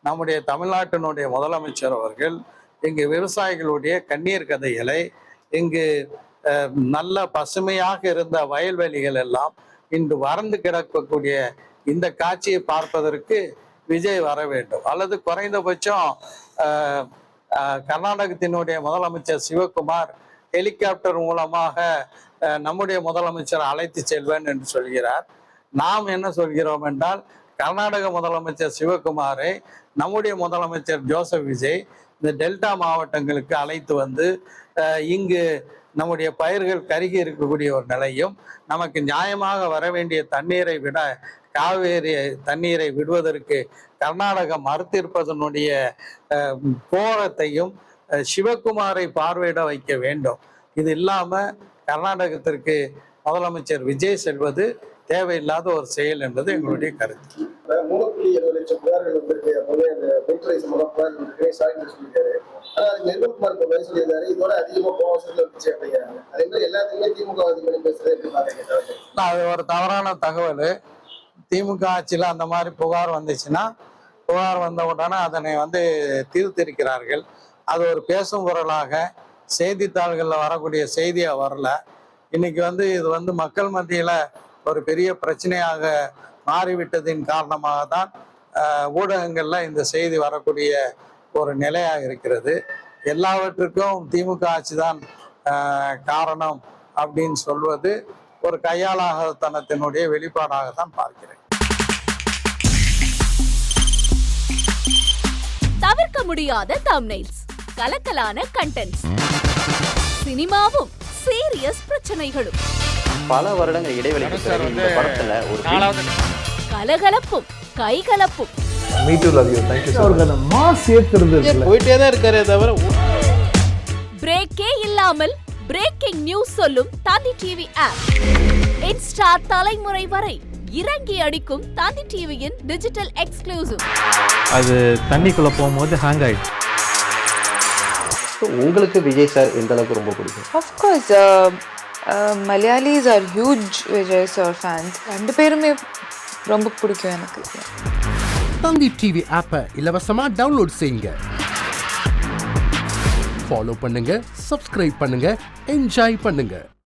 நம்முடைய தமிழ்நாட்டினுடைய முதலமைச்சர் அவர்கள் இங்கு விவசாயிகளுடைய கண்ணீர் கதைகளை, இங்கு நல்ல பசுமையாக இருந்த வயல்வெளிகள் எல்லாம் இன்று வறண்டு கிடக்கக்கூடிய இந்த காட்சியை பார்ப்பதற்கு விஜய் வர வேண்டும். அல்லது குறைந்தபட்சம் கர்நாடகத்தினுடைய முதலமைச்சர் சிவகுமார் ஹெலிகாப்டர் மூலமாக நம்முடைய முதலமைச்சர் அழைத்து செல்வேன் என்று சொல்கிறார். நாம் என்ன சொல்கிறோம் என்றால், கர்நாடக முதலமைச்சர் சிவகுமாரை நம்முடைய முதலமைச்சர் ஜோசப் விஜய் இந்த டெல்டா மாவட்டங்களுக்கு அழைத்து வந்து இங்கு நம்முடைய பயிர்கள் கருகி இருக்கக்கூடிய ஒரு நிலையும், நமக்கு நியாயமாக வர வேண்டிய தண்ணீரை விட காவேரி தண்ணீரை விடுவதற்கு கர்நாடகம் மறுத்திருப்பதனுடைய கோரத்தையும் சிவகுமாரை பார்வையிட வைக்க வேண்டும். இது இல்லாம கர்நாடகத்திற்கு முதலமைச்சர் விஜய் செல்வது தேவையில்லாத ஒரு செயல் என்பது எங்களுடைய கருத்து. 3.7 லட்சம் புகார்கள் வந்திருக்கு. அப்பவே அந்த மின்துறை சம்பந்தமா புகார்கள் வந்திருக்கு. ஸ்டாலின் சொல்லியிருக்காரு. ஆனா அதுக்கு நிர்மல்குமார் பதில் சொல்லியிருக்காரு, இதோட அதிகமா போவாசத்துல இருந்துச்சு அப்படிங்கிறாங்க. அதே மாதிரி எல்லாத்துக்குமே திமுக பண்ணி பேசுறது எப்படி பாத்தீங்க? அது ஒரு தவறான தகவல். திமுக ஆட்சியில் அந்த மாதிரி புகார் வந்துச்சுன்னா, புகார் வந்த உடனே அதனை தீர்த்திருக்கிறார்கள். அது ஒரு பேசும் குரலாக செய்தித்தாள்களில் வரக்கூடிய செய்தியாக வரல. இன்னைக்கு இது மக்கள் மத்தியில் ஒரு பெரிய பிரச்சனையாக மாறிவிட்டதின் காரணமாக தான் ஊடகங்கள்ல இந்த செய்தி வரக்கூடிய ஒரு நிலையாக இருக்கிறது. எல்லாவற்றுக்கும் திமுக ஆட்சி தான் காரணம் அப்படின்னு சொல்வது ஒரு கையாளாகத்தனத்தினுடைய வெளிப்பாடாகத்தான் பார்க்கிறேன். தவிர்க்க முடியாத தம்ப்நெயில்ஸ், கலக்கலான கண்டென்ட்ஸ், சினிமாவும் சீரியஸ் பிரச்சனைகளும், பல வருடங்கள் இடைவெளிக்கு பிறகு இந்த படத்துல ஒரு கலகலப்பும் கைகலப்பும். Me too love you. Thank you. அவர்களை மாஸ் ஏத்துறது போயிட்டே தான் இருக்காரே தவிர பிரேக்கே இல்லாமல் பிரேக்கிங் நியூஸ் சொல்லும் தந்தி டிவி ஆப். இன்ஸ்டா தலைமுறை வரை இறங்கி அடிக்கும் தந்தி டிவியின் டிஜிட்டல் எக்ஸ்க்ளூசிவ். அது தண்ணிக்குள்ள போகும்போது ஹேங் ஆயிடுச்சு. உங்களுக்கு விஜய் சார் எந்த அளவுக்கு ரொம்ப பிடிக்கும்? Of course, Malayalis are huge Vijay sir fans. ரெண்டு பேருமே ரொம்ப பிடிக்கும் எனக்கு. தந்தி டிவி ஆப்பை இலவசமா டவுன்லோட் செய்யுங்க. ஃபாலோ பண்ணுங்க, சப்ஸ்கிரைப் பண்ணுங்க, என்ஜாய் பண்ணுங்க.